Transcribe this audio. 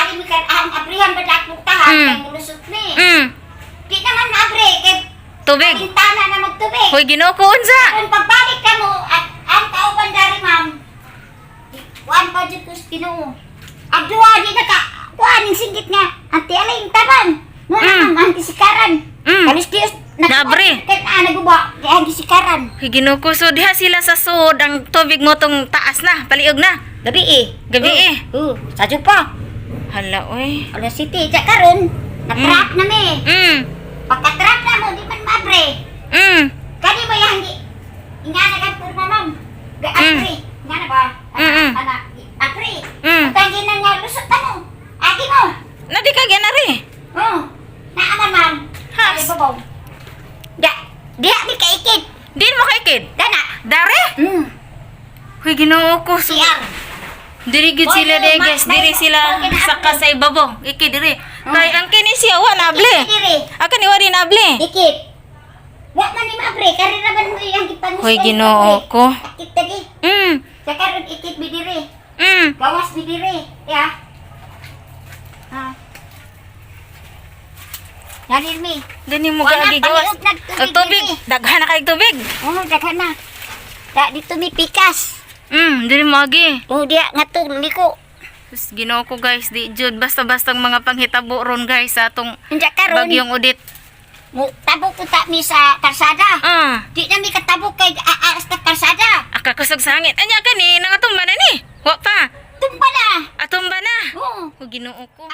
ari mi kan ang abrihan ba dak tahan kay mulusot ni. Di naman mabre kay Tubig. bintana na magtubig. Hoy Ginoo ko unsa? Kung pagbalik ka mo at ang kauban dari ma'am. Kuan pa jud kus Ginoo. Ang duwa di na ka kuan ning singgit nga anti aling taban. No naman anti sikaran. Kalis Dios Nabre. Ken naguba kay anti sikaran. Hoy Ginoo ko, so diha sila sa sud ang tubig mo tong taas na, paliog na. Gabi Gabi Sadyo pa. Hala oy. Alas City ja karon. Na-trap na mi. Pagka-trap na mo di man mabre. Kani mo yang ingana kan purma ma'am. Apri. Ingana ba? Anak. Apri. Tangin na nga lusot mo. Agi mo. Na di ka ganari. Naaman ma'am. Has. Ay babaw. Di kaikit. Di mo kaikid. Dana. Dare? Hoy Ginoo ko, so Siar. diri gid sila de guys, diri sila saka sa ibabaw. Iki diri. Kay ang kini siya wa nable. Diri. Akan iwa din nable. Ikit. Wa man ni mabre kari ra man mo yang gipangus. Hoy Ginoo ko. Ikit tadi. Sa karon ikit bidiri. Gawas bidiri. Ya. Yanin mi. Gani mo Wala gagi gawas. paliog, nagtubig Ang tubig, diri. daghan na kay tubig. Daghan na. Dito mi pikas. Diri mo agi. Dia ngato liko. Sus Ginoo ko guys, di jud basta-bastang mga panghitabo ron guys sa atong Unja karon. bagyong udit. Tabok ko ta mi sa karsada. Di na mi katabok kay aaras ta karsada. Akakusog sa hangin. Anya kani nangatumba na ni. Wa pa. Tumba na. Atumba na. Oo. Hoy Ginoo ko.